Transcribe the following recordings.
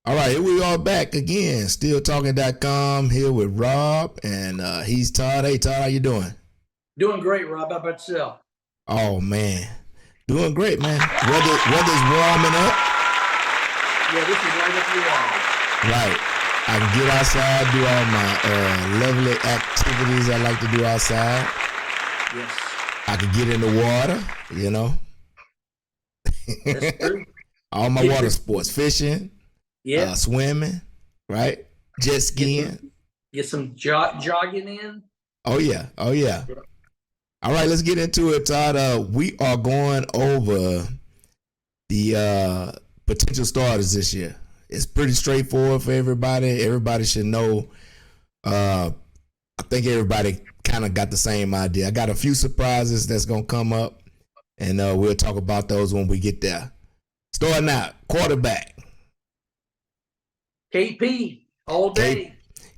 All right, here we are back again. SteelTalkin.com here with Rob, and he's Todd. Hey, Todd, how you doing? Doing great, Rob. How about yourself? Oh man, doing great, man. Weather's warming up. Yeah, this is right up your alley. Right, I can get outside, do all my lovely activities I like to do outside. Yes, I can get in the water, you know. that's true. All my water sports, fishing, Yeah, swimming, right? Jet skiing. get some jogging in. Oh yeah, oh yeah. All right, let's get into it, Todd. We are going over the potential starters this year. It's pretty straightforward for everybody. Everybody should know. I think everybody kind of got the same idea. I got a few surprises that's going to come up, and we'll talk about those when we get there. Starting out, quarterback. KP all day.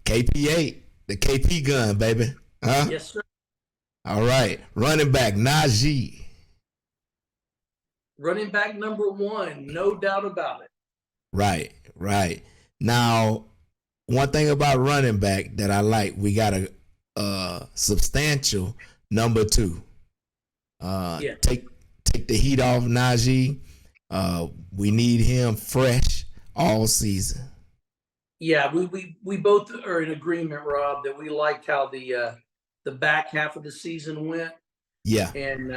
KP8, the KP gun, baby. Huh? Yes, sir. All right. Running back, Najee. Running back number one, no doubt about it. Right, right. Now, one thing about running back that I like, we got a substantial number two. Yeah. Take the heat off Najee. We need him fresh all season. Yeah, we both are in agreement, Rob, that we liked how the back half of the season went. Yeah. And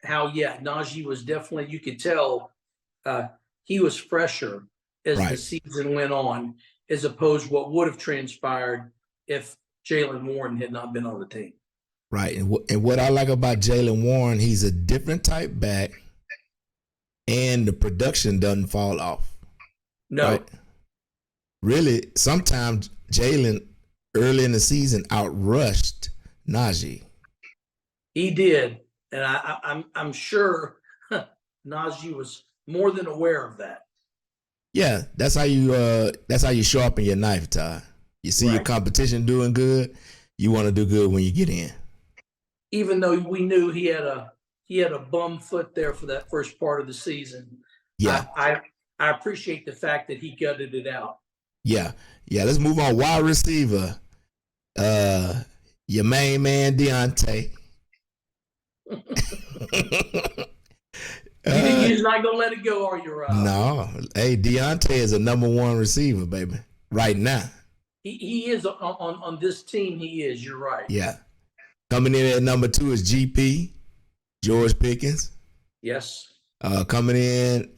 how Najee was definitely, you could tell he was fresher as the season went on, as opposed to what would have transpired if Jaylen Warren had not been on the team. Right. And what I like about Jaylen Warren, he's a different type back, and the production doesn't fall off. No. Right? Really, sometimes Jaylen early in the season outrushed Najee. He did. And I'm sure Najee was more than aware of that. Yeah, that's how you sharpen your knife, Todd. You see your competition doing good, you want to do good when you get in. Even though we knew he had a bum foot there for that first part of the season. Yeah. I appreciate the fact that he gutted it out. Yeah. Yeah, let's move on. Wide receiver. Your main man, Deontay. You're not gonna let it go, are you, Rob? No. Hey, Deontay is a number one receiver, baby. Right now. He is on this team. He is. You're right. Yeah. Coming in at number two is GP, George Pickens. Yes. Coming in,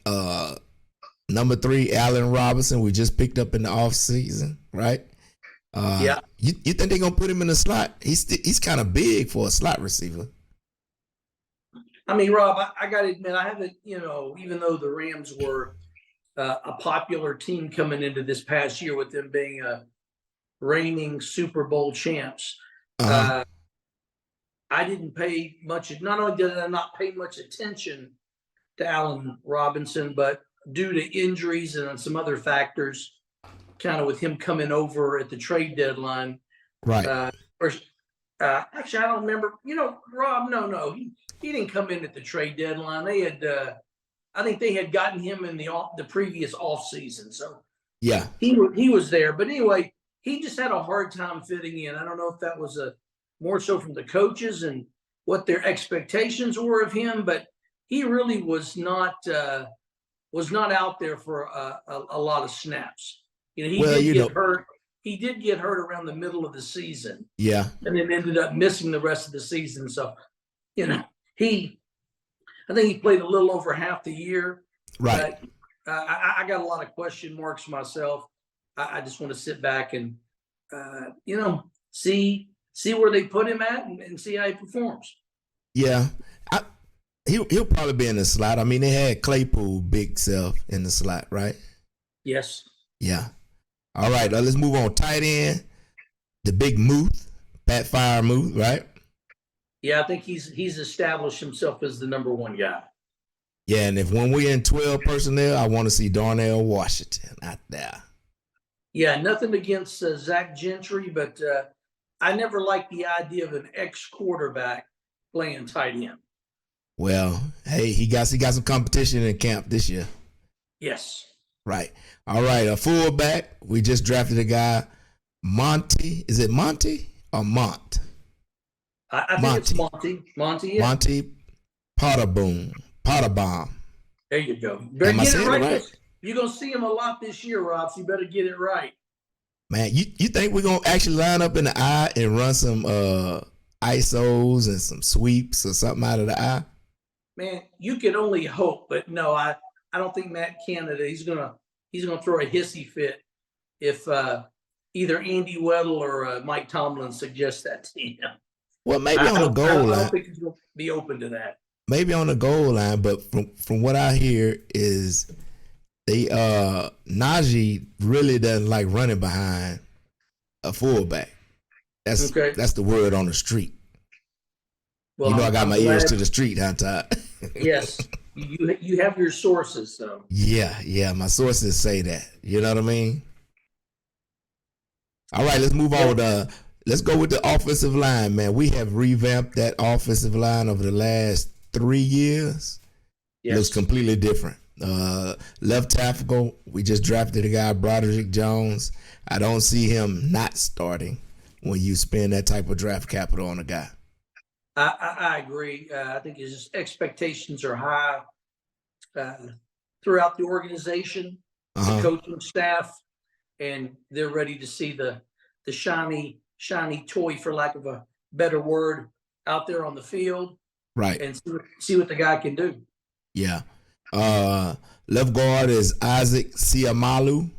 number three, Allen Robinson. We just picked up in the offseason, right? Yeah. You think they're gonna put him in the slot? He's kind of big for a slot receiver. I mean, Rob, I got to admit, I haven't, even though the Rams were a popular team coming into this past year with them being a reigning Super Bowl champs, I didn't pay much. Not only did I not pay much attention to Allen Robinson, but due to injuries and some other factors, kind of with him coming over at the trade deadline. Right. Actually, I don't remember. Rob, no. He didn't come in at the trade deadline. They had, I think they had gotten him in the previous off season. So yeah, he was there. But anyway, he just had a hard time fitting in. I don't know if that was more so from the coaches and what their expectations were of him, but he really was not out there for a lot of snaps. He did get hurt. He did get hurt around the middle of the season. Yeah, and then ended up missing the rest of the season. So, I think he played a little over half the year. Right. But I got a lot of question marks myself. I just want to sit back and, see where they put him at and see how he performs. Yeah. He'll probably be in the slot. I mean, they had Claypool, big self, in the slot, right? Yes. Yeah. All right. Let's move on. Tight end, the big Muth, Pat Freiermuth, right? Yeah, I think he's established himself as the number one guy. Yeah, and when we're in 12 personnel, I want to see Darnell Washington out there. Yeah, nothing against Zach Gentry, but I never liked the idea of an ex-quarterback playing tight end. Well, hey, he got some competition in camp this year. Yes. Right. All right. A fullback. We just drafted a guy, Monty. Is it Monty or Mont? I think it's Monty. Monty, yeah. Monty Potterboom. Potterbaum. There you go. Better Am I get it saying right. it right? You're going to see him a lot this year, Rob, so you better get it right. Man, you think we're going to actually line up in the eye and run some ISOs and some sweeps or something out of the eye? Man, you can only hope, but no, I don't think Matt Canada, he's gonna throw a hissy fit if either Andy Weddle or Mike Tomlin suggests that to him. Well, maybe on the goal line. I don't think he's going to be open to that. Maybe on the goal line, but from what I hear is they Najee really doesn't like running behind a fullback. That's the word on the street. Well, you know, I got my ears to the street, huh, Todd? Yes, you have your sources, so. Yeah, my sources say that. You know what I mean? All right, let's move on. Let's go with the offensive line, man. We have revamped that offensive line over the last 3 years. Yes. It looks completely different. Left tackle, we just drafted a guy, Broderick Jones. I don't see him not starting when you spend that type of draft capital on a guy. I agree. I think his expectations are high throughout the organization, the coaching staff, and they're ready to see the shiny toy, for lack of a better word, out there on the field. Right. And see what the guy can do. Yeah. Left guard is Isaac Siamalu.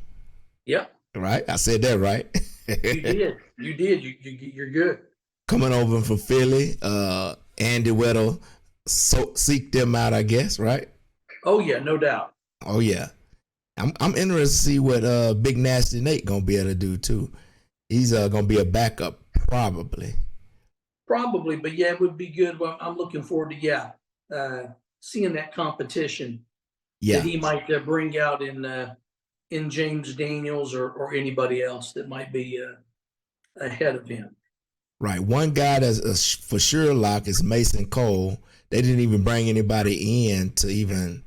Yep. Right? I said that right. You did. You're good. Coming over from Philly, Andy Weddle seek them out, I guess, right? Oh yeah, no doubt. Oh yeah. I'm interested to see what Big Nasty Nate gonna be able to do too. He's gonna be a backup probably. Probably, but yeah, it would be good. Well, I'm looking forward to seeing that competition that he might bring out in James Daniels or anybody else that might be ahead of him. Right. One guy that's for sure lock is Mason Cole. They didn't even bring anybody in to even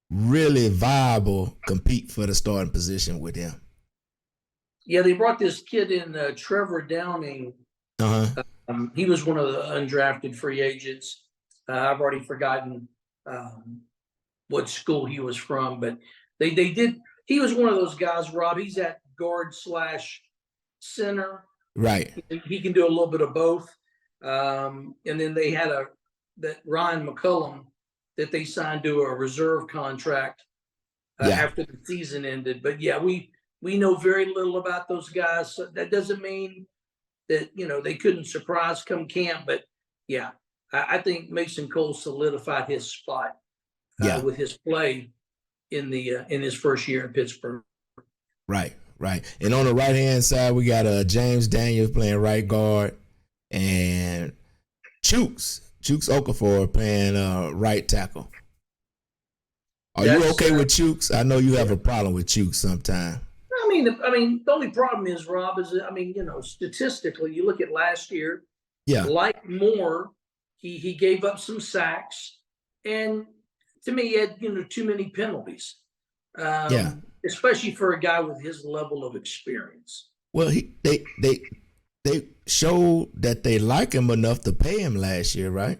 really viable compete for the starting position with him. Yeah, they brought this kid in, Trevor Downing. He was one of the undrafted free agents. I've already forgotten what school he was from, but they did. He was one of those guys, Rob. He's at guard / center. Right. He can do a little bit of both. And then they had that Ryan McCullum that they signed to a reserve contract after the season ended. But yeah, we know very little about those guys. So that doesn't mean that, they couldn't surprise come camp. But yeah, I think Mason Cole solidified his spot with his play in his first year in Pittsburgh. Right. And on the right-hand side, we got James Daniels playing right guard and Chooks Okafor playing right tackle. Are you okay with Chooks? I know you have a problem with Chooks sometimes. I mean, the only problem is, Rob, statistically, you look at last year. Yeah. Like Moore, he gave up some sacks, and to me, he had too many penalties. Especially for a guy with his level of experience. Well, they showed that they like him enough to pay him last year, right?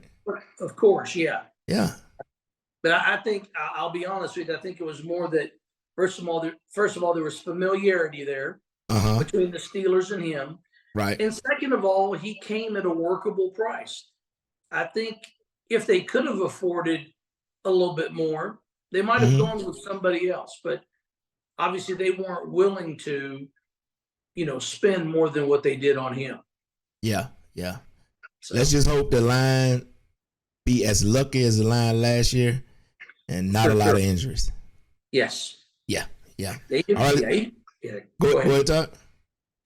Of course, yeah. Yeah. But I think I'll be honest with you. I think it was more that first of all, there was familiarity there between the Steelers and him, right? And second of all, he came at a workable price. I think if they could have afforded a little bit more, they might have gone with somebody else, but obviously they weren't willing to, spend more than what they did on him. Yeah. So let's just hope the line be as lucky as the line last year and not a lot of injuries. Yes. Yeah. All right. Go ahead, Todd.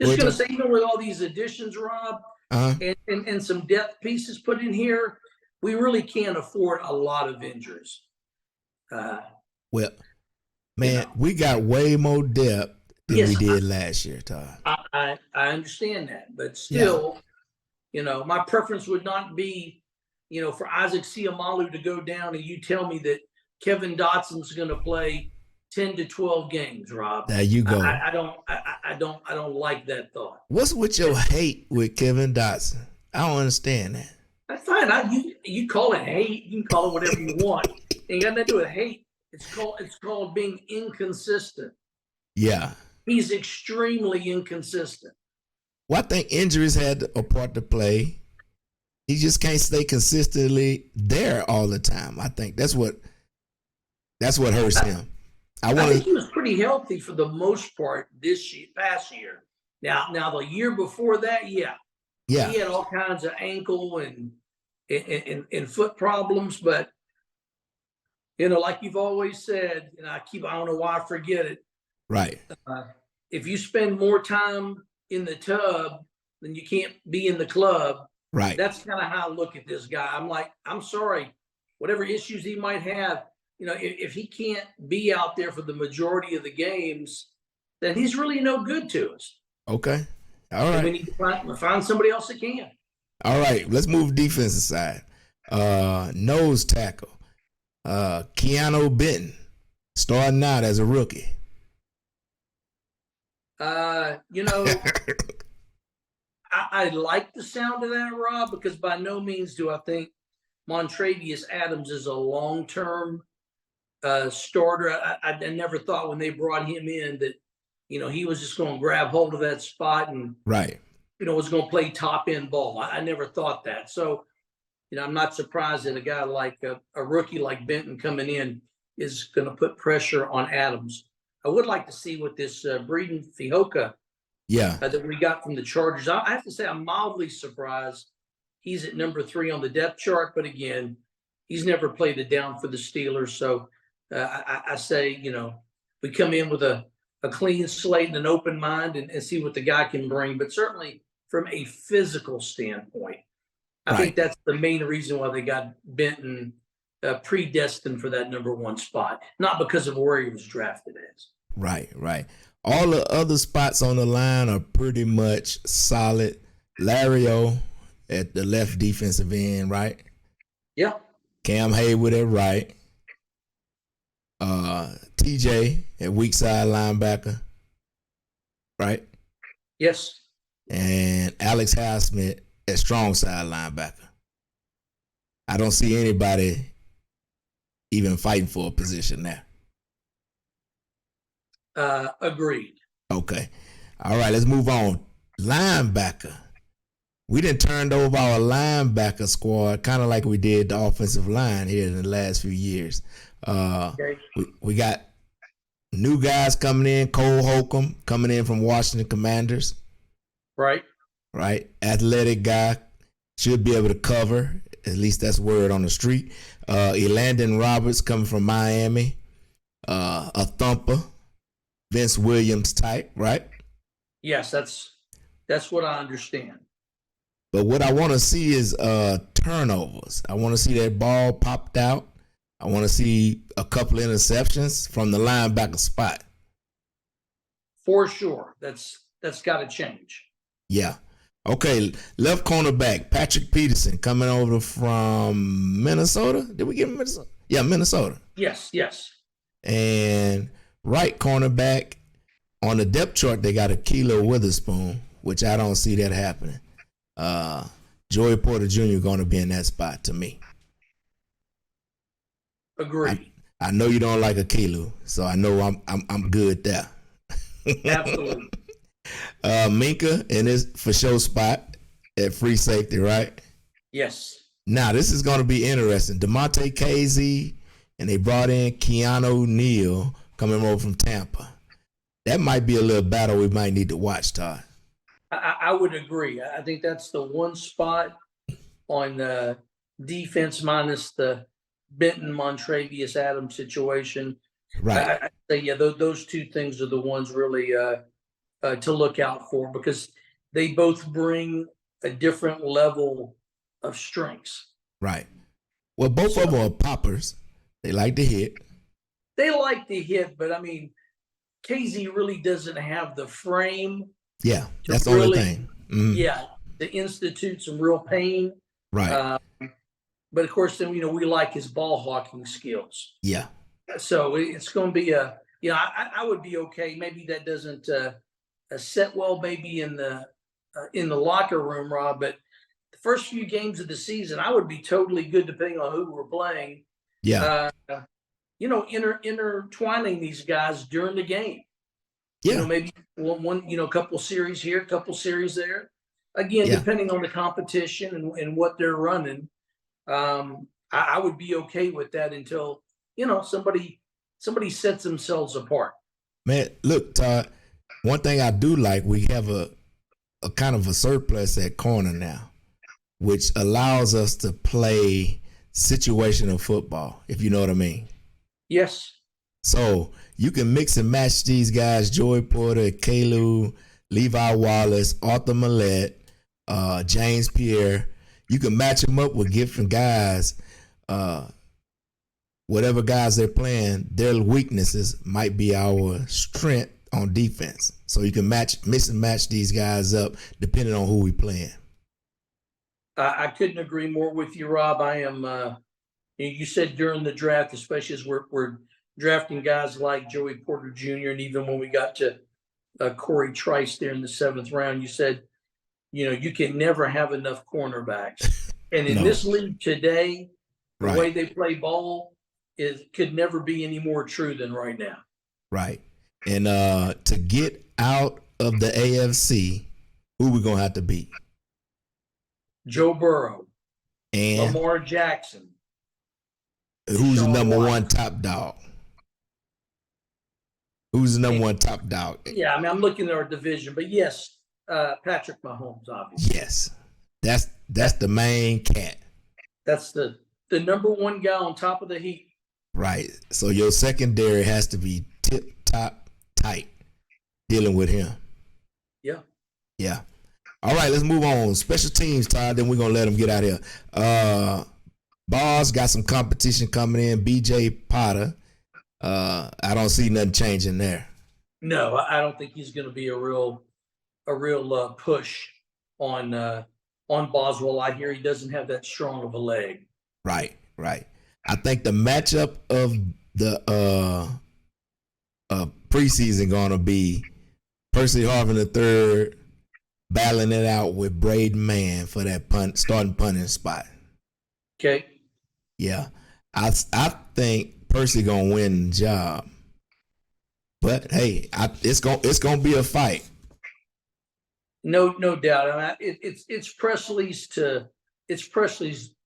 Just going to say, even with all these additions, Rob, and some depth pieces put in here, we really can't afford a lot of injuries. Well, man, we got way more depth than we did last year, Todd. I understand that, but still, my preference would not be, for Isaac Siamalu to go down and you tell me that Kevin Dotson's going to play 10 to 12 games, Rob. There you go. I don't like that thought. What's with your hate with Kevin Dotson? I don't understand that. That's fine. You call it hate. You can call it whatever you want. Ain't got nothing to do with hate. It's called being inconsistent. Yeah. He's extremely inconsistent. Well, I think injuries had a part to play. He just can't stay consistently there all the time. I think that's what hurts him. I think he was pretty healthy for the most part past year. Now the year before that, yeah, he had all kinds of ankle and foot problems. But like you've always said, and I don't know why I forget it. Right. If you spend more time in the tub, then you can't be in the club. Right. That's kind of how I look at this guy. I'm like, I'm sorry, whatever issues he might have, if he can't be out there for the majority of the games, then he's really no good to us. Okay. All right. And we need to find somebody else that can. All right. Let's move defensive side. Nose tackle. Keanu Benton, starting out as a rookie. I like the sound of that, Rob, because by no means do I think Montravius Adams is a long-term starter. I never thought when they brought him in that, he was just going to grab hold of that spot and, right, was going to play top-end ball. I never thought that. So, I'm not surprised that a guy like a rookie like Benton coming in is going to put pressure on Adams. I would like to see what this Breeden Fehoko that we got from the Chargers. I have to say I'm mildly surprised he's at number 3 on the depth chart. But again, he's never played it down for the Steelers. So I say, we come in with a clean slate and an open mind and see what the guy can bring. But certainly from a physical standpoint, I think that's the main reason why they got Benton predestined for that number 1 spot, not because of where he was drafted as. Right. All the other spots on the line are pretty much solid. Lario at the left defensive end, right? Yeah. Cam Haywood at right. TJ at weak side linebacker, right? Yes. And Alex Highsmith at strong side linebacker. I don't see anybody even fighting for a position there. Agreed. Okay. All right, let's move on. Linebacker. We done turned over our linebacker squad kind of like we did the offensive line here in the last few years. We got new guys coming in. Cole Holcomb coming in from Washington Commanders. Right. Athletic guy. Should be able to cover. At least that's word on the street. Elandon Roberts coming from Miami. A thumper. Vince Williams type, right? Yes, that's what I understand. But what I want to see is turnovers. I want to see that ball popped out. I want to see a couple interceptions from the linebacker spot. For sure. That's got to change. Yeah. Okay, left cornerback, Patrick Peterson coming over from Minnesota. Did we get Minnesota? Yeah, Minnesota. Yes. And right cornerback, on the depth chart, they got Ahkello Witherspoon, which I don't see that happening. Joey Porter Jr. going to be in that spot to me. Agreed. I know you don't like Ahkello, so I know I'm good there. Absolutely. Minka in his for show spot at free safety, right? Yes. Now this is going to be interesting. DeMonte Casey, and they brought in Keanu Neal coming over from Tampa. That might be a little battle we might need to watch, Todd. I would agree. I think that's the one spot on the defense minus the Benton Montravius Adams situation. Right. I say, those two things are the ones really to look out for, because they both bring a different level of strengths. Right. Well, both of them are poppers. They like to hit. But I mean, KZ really doesn't have the frame. Yeah, that's the only thing. Mm-hmm. Yeah, to institute some real pain. Right. But of course, then we like his ball hawking skills. Yeah. So it's going to be a I would be okay. Maybe that doesn't set well, maybe in the locker room, Rob. But the first few games of the season, I would be totally good depending on who we're playing. Yeah. Intertwining these guys during the game. Yeah. Maybe one, a couple series here, a couple series there. Again, depending on the competition and what they're running, I would be okay with that until somebody sets themselves apart. Man, look, Todd. One thing I do like, we have a kind of a surplus at corner now, which allows us to play situational football, if you know what I mean. Yes. So you can mix and match these guys: Joey Porter, Kalu, Levi Wallace, Arthur Millette, James Pierre. You can match them up with different guys. Whatever guys they're playing, their weaknesses might be our strength on defense. So you can mix and match these guys up depending on who we playing. I couldn't agree more with you, Rob. I am. You said during the draft, especially as we're drafting guys like Joey Porter Jr. and even when we got to Corey Trice there in the 7th round, you said, you can never have enough cornerbacks. And in this league today, the way they play ball could never be any more true than right now. Right. And to get out of the AFC, who we gonna have to beat? Joe Burrow and Lamar Jackson. Who's the number one top dog? Who's the number one top dog? Yeah, I'm looking at our division, but yes, Patrick Mahomes, obviously. Yes, that's the main cat. That's the number one guy on top of the heap. Right. So your secondary has to be tip top tight dealing with him. Yeah. Yeah. All right, let's move on. Special teams, Todd. Then we're gonna let them get out of here. Boss got some competition coming in. BJ Potter. I don't see nothing changing there. No, I don't think he's going to be a real push on Boswell. I hear he doesn't have that strong of a leg. Right. I think the matchup of the preseason gonna be Percy Harvin III battling it out with Braden Mann for that starting punting spot. Okay. Yeah, I think Percy gonna win the job, but hey, it's gonna be a fight. No doubt. It's Presley's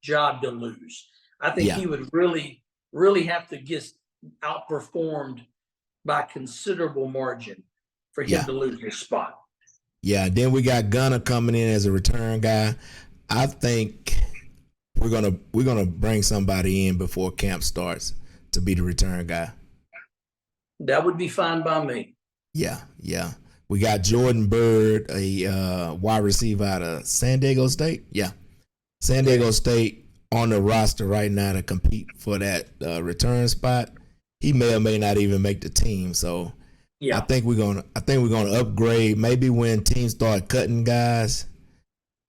job to lose. I think he would really, really have to get outperformed by considerable margin for him to lose his spot. Yeah. Then we got Gunner coming in as a return guy. I think we're gonna bring somebody in before camp starts to be the return guy. That would be fine by me. Yeah. We got Jordan Bird, a wide receiver out of San Diego State. Yeah, San Diego State on the roster right now to compete for that return spot. He may or may not even make the team. So I think we're gonna upgrade. Maybe when teams start cutting guys,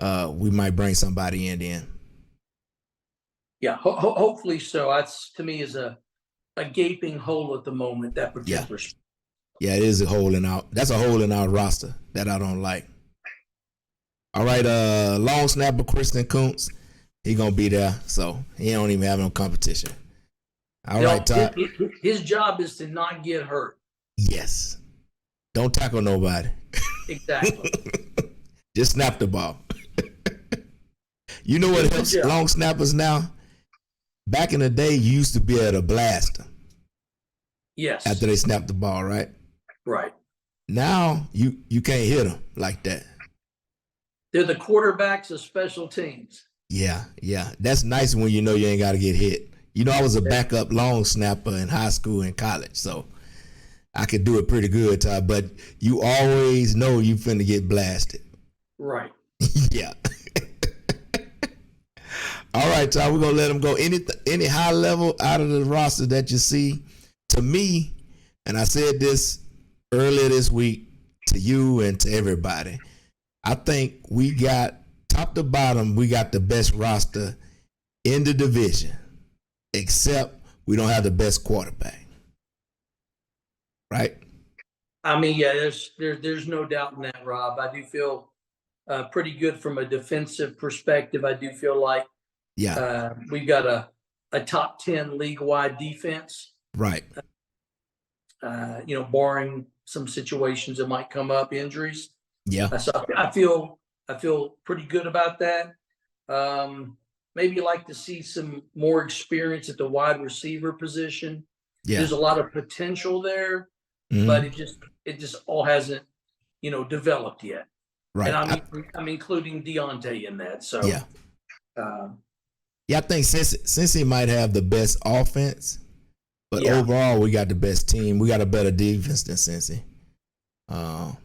we might bring somebody in then. Yeah, hopefully so. That's, to me, is a gaping hole at the moment, that particular spot. Yeah, it is a hole in our. That's a hole in our roster that I don't like. All right, long snapper Kristen Kuntz, he gonna be there, so he don't even have no competition. All right, Todd. His job is to not get hurt. Yes, don't tackle nobody. Exactly. Just snap the ball. You know what helps long snappers now? Back in the day, you used to be able to blast them. Yes. After they snap the ball, right? Right. Now you can't hit them like that. They're the quarterbacks of special teams. Yeah. That's nice when you know you ain't got to get hit. You know, I was a backup long snapper in high school and college, so I could do it pretty good, Todd. But you always know you finna get blasted. Right. Yeah. All right, Todd, we're gonna let them go. Any high level out of the roster that you see, to me, and I said this earlier this week to you and to everybody, I think we got top to bottom, we got the best roster in the division, except we don't have the best quarterback. right? I mean, yeah, there's no doubt in that, Rob. I do feel pretty good from a defensive perspective. I do feel like Yeah, we've got a top 10 league wide defense. right. Barring some situations that might come up, injuries. Yeah, So I feel pretty good about that. Maybe like to see some more experience at the wide receiver position. yeah. There's a lot of potential there, but Mhm. it just all hasn't, developed yet. Right. And I'm including Deontay in that. So Yeah. uh, Yeah, I think Cincy might have the best offense, but Yeah. overall we got the best team. We got a better defense than Cincy. The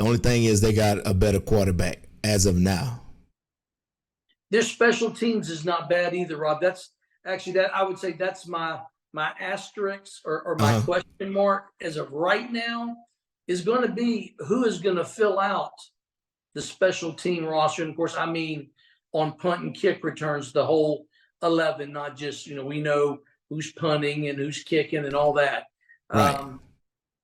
only thing is they got a better quarterback as of now. their special teams is not bad either, Rob. That's actually that I would say that's my asterisk or my Uh-huh. question mark as of right now is going to be who is going to fill out the special team roster. And of course, I mean on punt and kick returns, the whole 11, not just, we know who's punting and who's kicking and all that. Right.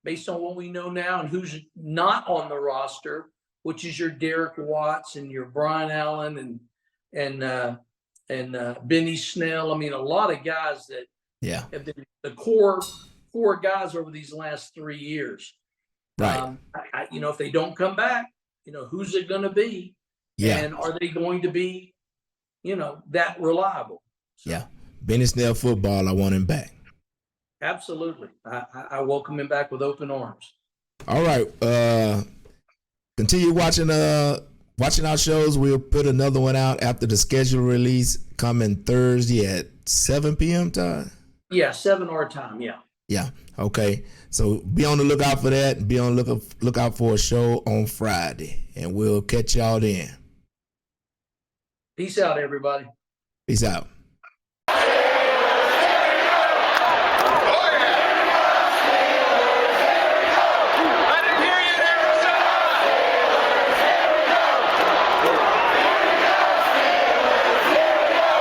Based on what we know now and who's not on the roster, which is your Derek Watts and your Brian Allen and Benny Snell. I mean, a lot of guys that Yeah. have been the core guys over these last 3 years. Right. If they don't come back, who's it going to be? Yeah. And are they going to be, that reliable? So, Yeah. Benny Snell football, I want him back. absolutely. I welcome him back with open arms. All right. Continue watching our shows. We'll put another one out after the schedule release coming Thursday at 7 p.m. Todd. Yeah, 7 our time. Yeah. Yeah. Okay. So be on the lookout for that. Be on the lookout for a show on Friday, and we'll catch y'all then. Peace out, everybody. Peace out.